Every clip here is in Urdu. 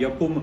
1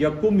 1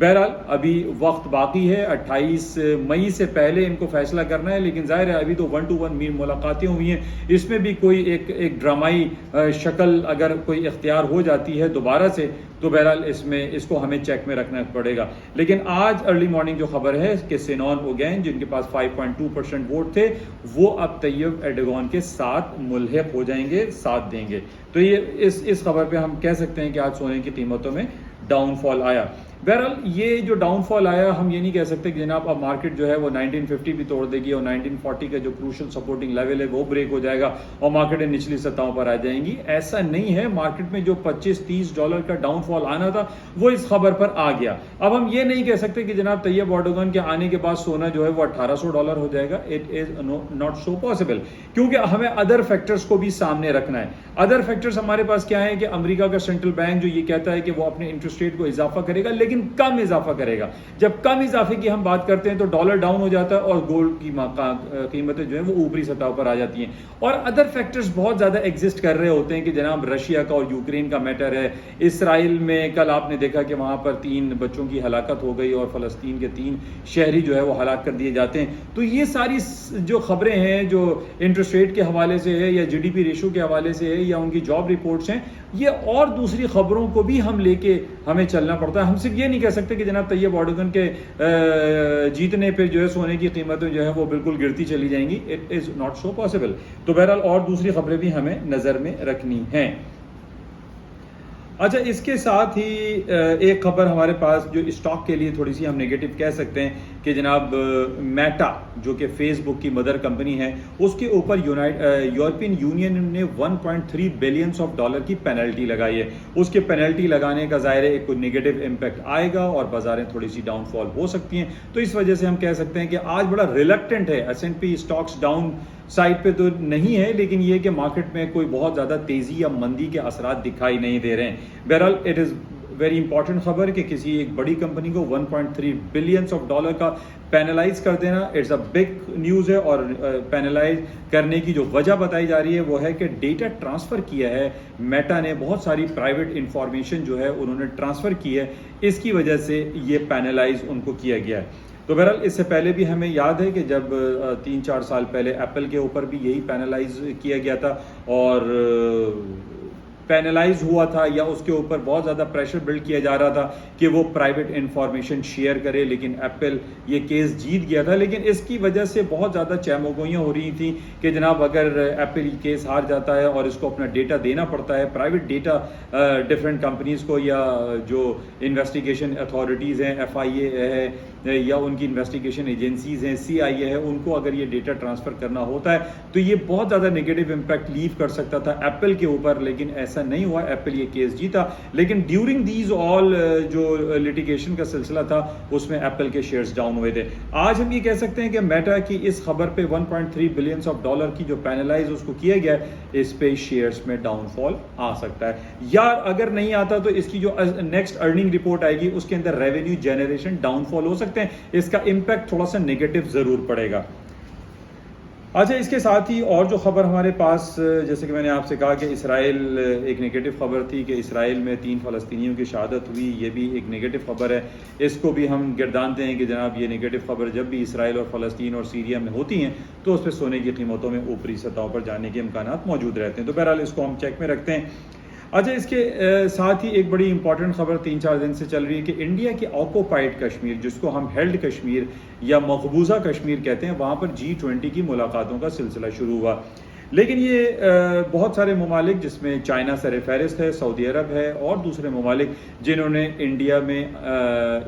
بہرحال ابھی وقت باقی ہے، 28 مئی سے پہلے ان کو فیصلہ کرنا ہے، لیکن ظاہر ہے ابھی تو 1 to 1 ملاقاتیں ہوئی ہیں، اس میں بھی کوئی ایک ڈرامائی شکل اگر کوئی اختیار ہو جاتی ہے دوبارہ سے تو بہرحال اس کو ہمیں چیک میں رکھنا پڑے گا. لیکن آج ارلی مارننگ جو خبر ہے کہ سینون اوگین جن کے پاس 5.2% ووٹ تھے وہ اب طیب ایرڈوغان کے ساتھ ملحق ہو جائیں گے، ساتھ دیں گے. تو یہ اس خبر پہ ہم کہہ سکتے ہیں کہ آج سونے کی قیمتوں میں ڈاؤن فال آیا. بہرحال یہ جو ڈاؤن فال آیا ہم یہ نہیں کہہ سکتے کہ جناب اب مارکیٹ جو ہے وہ 1950 بھی توڑ دے گی اور 1940 کا جو کروشل سپورٹنگ لیول ہے وہ بریک ہو جائے گا اور مارکیٹیں نچلی سطحوں پر آ جائیں گی. ایسا نہیں ہے. مارکیٹ میں جو $25-30 کا ڈاؤن فال آنا تھا وہ اس خبر پر آ گیا. اب ہم یہ نہیں کہہ سکتے کہ جناب طیب ایرڈوغان کے آنے کے بعد سونا جو ہے وہ $1800 ہو جائے گا. It is not so possible کیونکہ ہمیں ادر فیکٹرز کو بھی سامنے رکھنا ہے. ادر فیکٹرز ہمارے پاس کیا ہے کہ امریکہ کا سینٹرل بینک جو یہ کہتا ہے کہ وہ اپنے انٹرسٹ ریٹ کو اضافہ کرے گا لیکن کم اضافہ کرے گا. جب کم اضافے کی ہم بات کرتے ہیں تو ڈالر ڈاؤن ہو جاتا ہے اور گولڈ کی قیمتیں جو ہیں وہ اوپری سطح پر آ جاتی ہیں. اور ادر فیکٹرز بہت زیادہ ایگزسٹ کر رہے ہوتے ہیں کہ جناب رشیا کا اور یوکرین کا میٹر ہے. اسرائیل میں کل آپ نے دیکھا کہ وہاں پر 3 بچوں کی ہلاکت ہو گئی اور فلسطین کے 3 شہری جو ہے وہ ہلاک کر دیے جاتے ہیں. تو یہ ساری جو خبریں ہیں جو انٹرسٹ ریٹ کے حوالے سے ہے یا GDP ریشو کے حوالے سے ہے یا ان کی جاب رپورٹس ہیں یہ اور دوسری خبروں کو بھی ہم لے کے ہمیں چلنا پڑتا ہے. ہم صرف یہ نہیں کہہ سکتے کہ جناب طیب ایرڈوغان کے جیتنے پہ جو ہے سونے کی قیمتیں جو ہے وہ بالکل گرتی چلی جائیں گی. It is not so possible. تو بہرحال اور دوسری خبریں بھی ہمیں نظر میں رکھنی ہیں. اچھا اس کے ساتھ ہی ایک خبر ہمارے پاس جو اسٹاک کے لیے تھوڑی سی ہم نیگیٹو کہہ سکتے ہیں کہ جناب میٹا جو کہ فیس بک کی مدر کمپنی ہے اس کے اوپر یورپین یونین نے $1.3 بلین کی پینلٹی لگائی ہے. اس کے پینلٹی لگانے کا ظاہر ہے ایک کوئی نیگیٹو امپیکٹ آئے گا اور بازاریں تھوڑی سی ڈاؤن فال ہو سکتی ہیں. تو اس وجہ سے ہم کہہ سکتے ہیں کہ آج بڑا ریلکٹنٹ ہے. S&P اسٹاکس ڈاؤن سائڈ پہ تو نہیں ہے لیکن یہ کہ مارکیٹ میں کوئی بہت زیادہ تیزی یا مندی کے اثرات دکھائی نہیں دے رہے ہیں. بہرحال اٹ از ویری امپورٹنٹ خبر کہ کسی ایک بڑی کمپنی کو $1.3 بلین کا پینلائز کر دینا اٹس اے بگ نیوز ہے. اور پینلائز کرنے کی جو وجہ بتائی جا رہی ہے وہ ہے کہ ڈیٹا ٹرانسفر کیا ہے میٹا نے, بہت ساری پرائیویٹ انفارمیشن جو ہے انہوں نے ٹرانسفر کی ہے, اس کی وجہ سے یہ پینلائز ان کو کیا گیا ہے. تو بہرحال اس سے پہلے بھی ہمیں یاد ہے کہ جب 3-4 سال پہلے ایپل کے اوپر بھی یہی پینلائز کیا گیا تھا اور پینلائز ہوا تھا یا اس کے اوپر بہت زیادہ پریشر بلڈ کیا جا رہا تھا کہ وہ پرائیویٹ انفارمیشن شیئر کرے, لیکن ایپل یہ کیس جیت گیا تھا. لیکن اس کی وجہ سے بہت زیادہ چہمگوئیاں ہو رہی تھیں کہ جناب اگر ایپل یہ کیس ہار جاتا ہے اور اس کو اپنا ڈیٹا دینا پڑتا ہے پرائیویٹ ڈیٹا ڈفرینٹ کمپنیز کو یا جو انویسٹیگیشن اتھارٹیز ہیں FIA ہے یا ان کی انویسٹیگیشن ایجنسیز ہیں CIA ہے, ان کو اگر یہ ڈیٹا ٹرانسفر کرنا ہوتا ہے تو یہ بہت زیادہ نیگیٹو امپیکٹ لیو کر سکتا تھا ایپل کے اوپر. لیکن ایسا نہیں ہوا, ایپل یہ کیس جیتا. لیکن ڈیورنگ دیز آل جو لٹیگیشن کا سلسلہ تھا اس میں ایپل کے شیئرز ڈاؤن ہوئے تھے. آج ہم یہ کہہ سکتے ہیں کہ میٹا کی اس خبر پہ $1.3 بلین کی جو پینلائز اس کو کیا گیا ہے اس پہ شیئرز میں ڈاؤن فال آ سکتا ہے. یا اگر نہیں آتا تو اس کی جو نیکسٹ ارننگ رپورٹ آئے گی اس کے اندر ریونیو جنریشن ڈاؤن فال ہو سکتے ہیں, اس کا امپیکٹ تھوڑا سا نیگیٹو ضرور پڑے گا. اچھا اس کے ساتھ ہی اور جو خبر ہمارے پاس جیسے کہ میں نے آپ سے کہا کہ اسرائیل ایک نیگیٹو خبر تھی کہ اسرائیل میں 3 فلسطینیوں کی شہادت ہوئی, یہ بھی ایک نیگیٹو خبر ہے. اس کو بھی ہم گردانتے ہیں کہ جناب یہ نیگیٹو خبر جب بھی اسرائیل اور فلسطین اور سیریا میں ہوتی ہیں تو اس پہ سونے کی قیمتوں میں اوپری سطحوں پر جانے کے امکانات موجود رہتے ہیں. تو بہرحال اس کو ہم چیک میں رکھتے ہیں. اچھا اس کے ساتھ ہی ایک بڑی امپورٹنٹ خبر 3-4 دن سے چل رہی ہے کہ انڈیا کی آکوپائڈ کشمیر جس کو ہم ہیلڈ کشمیر یا مقبوضہ کشمیر کہتے ہیں وہاں پر G20 کی ملاقاتوں کا سلسلہ شروع ہوا. لیکن یہ بہت سارے ممالک جس میں چائنا سر فہرست ہے, سعودی عرب ہے اور دوسرے ممالک جنہوں نے انڈیا میں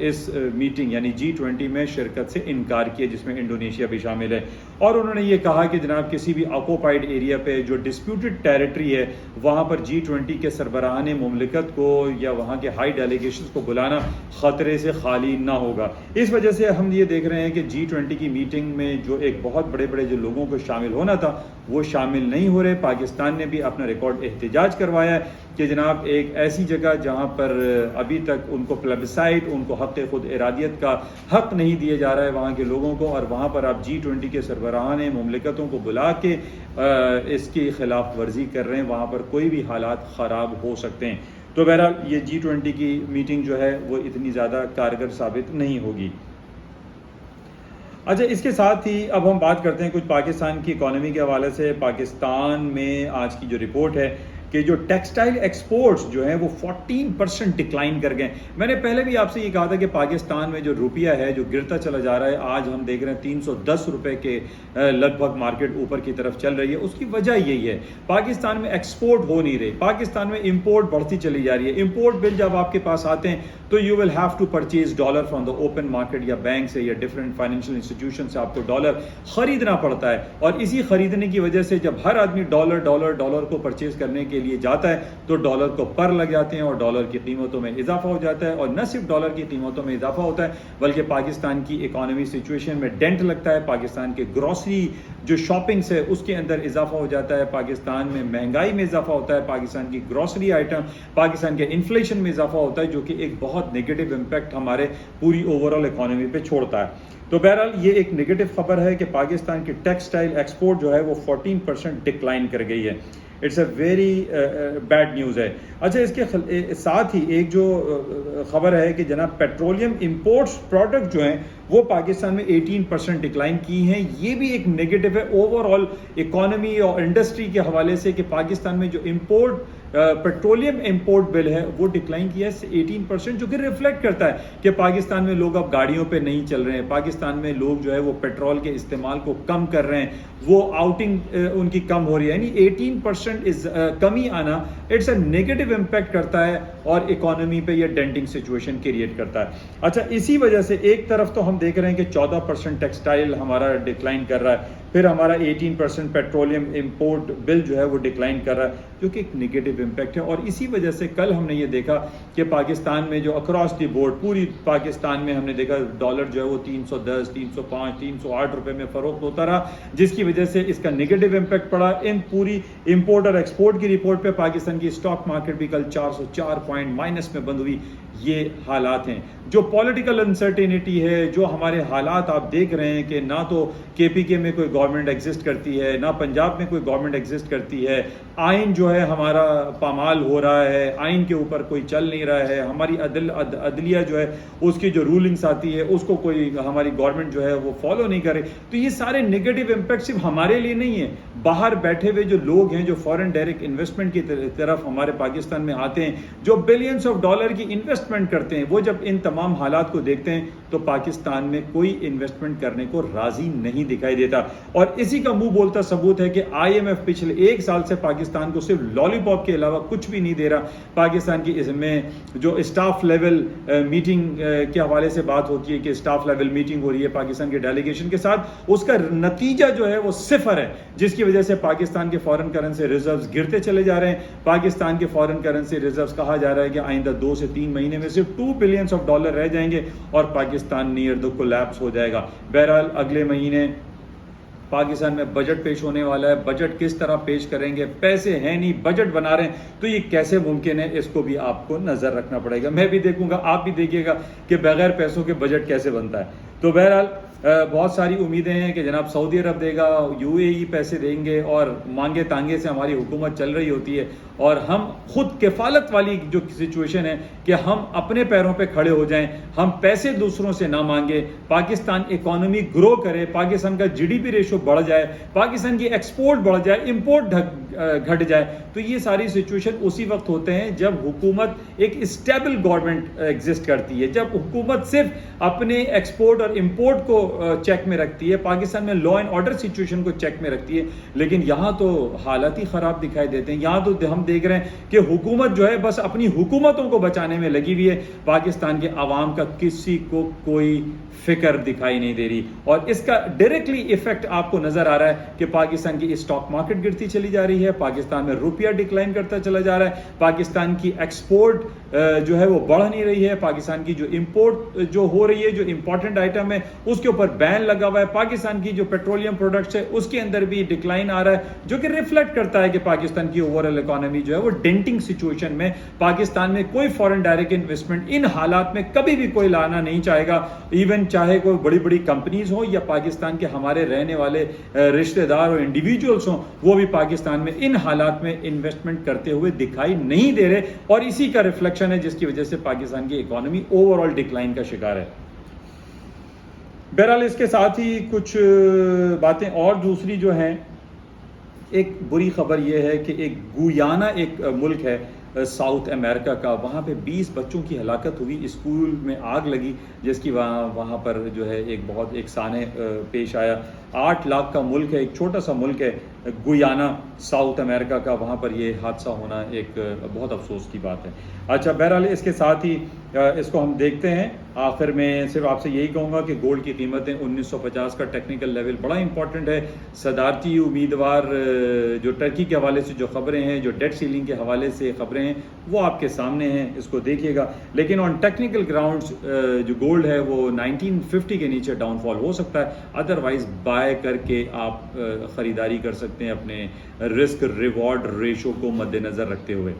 اس میٹنگ یعنی G20 میں شرکت سے انکار کیا جس میں انڈونیشیا بھی شامل ہے. اور انہوں نے یہ کہا کہ جناب کسی بھی آکوپائڈ ایریا پہ جو ڈسپیوٹڈ ٹیریٹری ہے وہاں پر G20 کے سربراہان مملکت کو یا وہاں کے ہائی ڈیلیگیشنز کو بلانا خطرے سے خالی نہ ہوگا. اس وجہ سے ہم یہ دیکھ رہے ہیں کہ G20 کی میٹنگ میں جو ایک بہت بڑے بڑے جو لوگوں کو شامل ہونا تھا وہ شامل نہیں ہو رہے. پاکستان نے بھی اپنا ریکارڈ احتجاج کروایا ہے کہ جناب ایک ایسی جگہ جہاں پر ابھی تک ان کو پلیبسائٹ ان کو حق خود ارادیت کا حق نہیں دیا جا رہا ہے وہاں کے لوگوں کو, اور وہاں پر آپ G20 کے سربراہان مملکتوں کو بلا کے اس کی خلاف ورزی کر رہے ہیں, وہاں پر کوئی بھی حالات خراب ہو سکتے ہیں. تو بہرحال یہ G20 کی میٹنگ جو ہے وہ اتنی زیادہ کارگر ثابت نہیں ہوگی۔ اچھا، اس کے ساتھ ہی اب ہم بات کرتے ہیں کچھ پاکستان کی اکانومی کے حوالے سے۔ پاکستان میں آج کی جو رپورٹ ہے کہ جو ٹیکسٹائل ایکسپورٹس جو ہیں وہ 14% ڈکلائن کر گئے۔ میں نے پہلے بھی آپ سے یہ کہا تھا کہ پاکستان میں جو روپیہ ہے جو گرتا چلا جا رہا ہے، آج ہم دیکھ رہے ہیں 310 روپے کے لگ بھگ مارکیٹ اوپر کی طرف چل رہی ہے۔ اس کی وجہ یہی ہے، پاکستان میں ایکسپورٹ ہو نہیں رہی، پاکستان میں امپورٹ بڑھتی چلی جا رہی ہے۔ امپورٹ بل جب آپ کے پاس آتے ہیں تو you will have to purchase dollar from the open market, یا بینک سے یا ڈفرینٹ فائنینشیل انسٹیٹیوشن سے آپ کو ڈالر خریدنا پڑتا ہے، اور اسی خریدنے کی وجہ سے جب ہر آدمی ڈالر کو پرچیز کرنے کے لیے جاتا ہے تو ڈالر کو پر لگ جاتے ہیں اور ڈالر کی قیمتوں میں اضافہ ہو جاتا ہے، اور نہ صرف ڈالر کی قیمتوں میں اضافہ ہوتا ہے بلکہ پاکستان کی اکانومی سچویشن میں ڈینٹ لگتا ہے، پاکستان کے گروسری جو شاپنگس ہے اس کے اندر اضافہ ہو جاتا ہے، پاکستان میں مہنگائی میں اضافہ ہوتا ہے، پاکستان کی گروسری آئٹم، پاکستان کے انفلیشن میں اضافہ ہوتا ہے، جو کہ ایک بہت نیگیٹو امپیکٹ ہمارے پوری اوور آل اکانومی پہ چھوڑتا ہے۔ تو بہرحال یہ ایک نیگیٹو خبر ہے کہ پاکستان کی ٹیکسٹائل ایکسپورٹ جو ہے وہ 14% ڈکلائن کر گئی ہے۔ It's a very bad news ہے۔ اچھا، اس کے ساتھ ہی ایک جو خبر ہے کہ جناب پیٹرولیم امپورٹس پروڈکٹ جو ہیں وہ پاکستان میں 18% ڈکلائن کی ہیں۔ یہ بھی ایک نیگیٹو ہے اوور آل اکانومی اور انڈسٹری کے حوالے سے کہ پاکستان میں جو امپورٹ پیٹرولیم امپورٹ بل ہے وہ ڈکلائن کیا ہے 18%، جو کہ ریفلیکٹ کرتا ہے کہ پاکستان میں لوگ اب گاڑیوں پہ نہیں چل رہے ہیں، پاکستان میں لوگ جو ہے وہ پیٹرول کے استعمال کو کم کر رہے ہیں، وہ آؤٹنگ ان کی کم ہو رہی ہے، یعنی 18% کمی آنا اٹس اے نیگیٹو امپیکٹ کرتا ہے اور اکانومی پہ یہ ڈینٹنگ سچویشن کریٹ کرتا ہے۔ اچھا، اسی وجہ سے ایک طرف تو ہم دیکھ رہے ہیں کہ 14% ٹیکسٹائل ہمارا ڈکلائن کر رہا ہے، پھر ہمارا 18% پیٹرولیم امپورٹ بل جو ہے وہ ڈکلائن کر رہا ہے، جو کہ ایک نیگیٹو امپیکٹ ہے۔ اور اسی وجہ سے کل ہم نے یہ دیکھا کہ پاکستان میں جو اکراس دی بورڈ پوری پاکستان میں ہم نے دیکھا ڈالر جو ہے وہ 310 305 308 روپے میں فروخت ہوتا رہا، جس کی وجہ سے اس کا نیگیٹو امپیکٹ پڑا ان پوری امپورٹ اور ایکسپورٹ کی رپورٹ پہ۔ پاکستان کی اسٹاک مارکیٹ بھی کل 404 پوائنٹ مائنس میں بند ہوئی۔ یہ حالات ہیں جو پولیٹیکل انسرٹینٹی ہے، جو ہمارے حالات آپ دیکھ رہے ہیں کہ نہ تو KPK میں کوئی گورنمنٹ ایگزسٹ کرتی ہے، نہ پنجاب میں کوئی گورنمنٹ ایگزسٹ کرتی ہے، آئین جو ہے ہمارا پامال ہو رہا ہے، آئین کے اوپر کوئی چل نہیں رہا ہے، ہماری عدلیہ جو ہے اس کی جو رولنگس آتی ہے اس کو کوئی ہماری گورنمنٹ جو ہے وہ فالو نہیں کرے۔ تو یہ سارے نیگیٹو امپیکٹ صرف ہمارے لیے نہیں ہیں، باہر بیٹھے ہوئے جو لوگ ہیں جو فورن ڈائریکٹ انویسٹمنٹ کی طرف ہمارے پاکستان میں آتے ہیں، جو بلینس آف ڈالر کی انویسٹمنٹ کرتے ہیں، وہ جب ان تمام حالات کو دیکھتے ہیں تو پاکستان میں کوئی انویسٹمنٹ کرنے کو راضی نہیں دکھائی دیتا۔ اور اسی کا منہ بولتا ثبوت ہے کہ IMF پچھلے ایک سال سے پاکستان کو صرف لالی پاپ کے علاوہ کچھ بھی نہیں دے رہا۔ پاکستان کی اس میں جو اسٹاف لیول میٹنگ کے حوالے سے بات ہوتی ہے کہ اسٹاف لیول میٹنگ ہو رہی ہے پاکستان کے ڈیلیگیشن کے ساتھ، اس کا نتیجہ جو ہے وہ صفر ہے، جس کی وجہ سے پاکستان کے فارن کرنسی ریزروز گرتے چلے جا رہے ہیں۔ پاکستان کے فارن کرنسی ریزروز کہا جا رہا ہے کہ آئندہ 2 سے 3 مہینے میں صرف $2 بلین رہ جائیں گے اور پاکستان نیئر دا کولیپس ہو جائے گا۔ بہرحال اگلے مہینے پاکستان میں بجٹ پیش ہونے والا ہے، بجٹ کس طرح پیش کریں گے، پیسے ہیں نہیں، بجٹ بنا رہے ہیں، تو یہ کیسے ممکن ہے، اس کو بھی آپ کو نظر رکھنا پڑے گا۔ میں بھی دیکھوں گا، آپ بھی دیکھیے گا کہ بغیر پیسوں کے بجٹ کیسے بنتا ہے۔ تو بہرحال بہت ساری امیدیں ہیں کہ جناب سعودی عرب دے گا، UAE پیسے دیں گے، اور مانگے تانگے سے ہماری حکومت چل رہی ہوتی ہے، اور ہم خود کفالت والی جو سچویشن ہے کہ ہم اپنے پیروں پہ کھڑے ہو جائیں، ہم پیسے دوسروں سے نہ مانگے، پاکستان اکانومی گرو کرے، پاکستان کا GDP ریشو بڑھ جائے، پاکستان کی ایکسپورٹ بڑھ جائے، امپورٹ گھٹ جائے، تو یہ ساری سچویشن اسی وقت ہوتے ہیں جب حکومت ایک اسٹیبل گورنمنٹ ایگزسٹ کرتی ہے، جب حکومت صرف اپنے ایکسپورٹ اور امپورٹ کو چیک میں رکھتی ہے، پاکستان میں لا اینڈ آرڈر سچویشن کو چیک میں رکھتی ہے۔ لیکن یہاں تو حالات ہی خراب دکھائی دیتے ہیں، یہاں تو ہم دیکھ رہے ہیں کہ حکومت جو ہے بس اپنی حکومتوں کو بچانے میں لگی ہوئی ہے، پاکستان کے عوام کا کسی کو کوئی فکر دکھائی نہیں دے رہی، اور اس کا ڈائریکٹلی ایفیکٹ آپ کو نظر آ رہا ہے کہ پاکستان کی اسٹاک مارکیٹ گرتی چلی جا رہی ہے، پاکستان میں روپیہ ڈکلائن کرتا چلا جا رہا ہے، پاکستان کی ایکسپورٹ جو ہے وہ بڑھ نہیں رہی ہے، پاکستان کی جو امپورٹ جو ہو رہی ہے، جو امپورٹنٹ آئٹم ہے اس کے اوپر بین لگا ہوا ہے، پاکستان کی جو پیٹرولیم پروڈکٹس ہے اس کے اندر بھی ڈکلائن آ رہا ہے، جو کہ ریفلیکٹ کرتا ہے کہ پاکستان کی اوور آل اکانومی اکانومی جو ہے وہ ڈینٹنگ سچویشن میں، پاکستان میں کوئی فورن ڈائریکٹ انویسٹمنٹ ان حالات میں کبھی بھی کوئی لانا نہیں چاہے گا، ایون چاہے کوئی بڑی بڑی کمپنیز ہوں یا پاکستان کے ہمارے رہنے والے رشتہ دار اور انڈیویجولس ہوں، وہ بھی پاکستان میں ان حالات میں انویسٹمنٹ کرتے ہوئے دکھائی نہیں دے رہے، اور اسی کا ریفلیکشن ہے جس کی وجہ سے پاکستان کی اکانومی اوور آل ڈکلائن کا شکار ہے۔ بہرحال اس کے ساتھ ہی کچھ باتیں اور دوسری جو ہیں، ایک بری خبر یہ ہے کہ ایک گویانا ایک ملک ہے ساؤتھ امریکہ کا، وہاں پہ 20 بچوں کی ہلاکت ہوئی، اسکول میں آگ لگی جس کی وہاں پر جو ہے ایک بہت ایک سانحہ پیش آیا۔ 8 لاکھ کا ملک ہے، ایک چھوٹا سا ملک ہے گویانا ساؤتھ امریکہ کا، وہاں پر یہ حادثہ ہونا ایک بہت افسوس کی بات ہے۔ اچھا بہرحال اس کے ساتھ ہی اس کو ہم دیکھتے ہیں، آخر میں صرف آپ سے یہی کہوں گا کہ گولڈ کی قیمتیں 1950 کا ٹیکنیکل لیول بڑا امپورٹنٹ ہے۔ صدارتی امیدوار جو ٹرکی کے حوالے سے جو خبریں ہیں، جو ڈیٹ سیلنگ کے حوالے سے خبریں ہیں، وہ آپ کے سامنے ہیں، اس کو دیکھیے گا، لیکن آن ٹیکنیکل گراؤنڈز جو گولڈ ہے وہ 1950 کے نیچے ڈاؤن فال ہو سکتا ہے، ادروائز بائی کر کے آپ خریداری کر سکتے ہیں اپنے رسک ریوارڈ ریشو کو مد نظر رکھتے ہوئے۔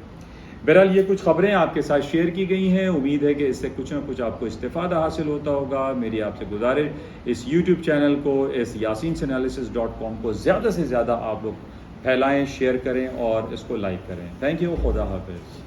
بہرحال یہ کچھ خبریں آپ کے ساتھ شیئر کی گئی ہیں، امید ہے کہ اس سے کچھ نہ کچھ آپ کو استفادہ حاصل ہوتا ہوگا۔ میری آپ سے گزارش، اس یوٹیوب چینل کو، اس yasinanalysis.com کو زیادہ سے زیادہ آپ لوگ پھیلائیں، شیئر کریں اور اس کو لائک کریں۔ تھینک یو، خدا حافظ۔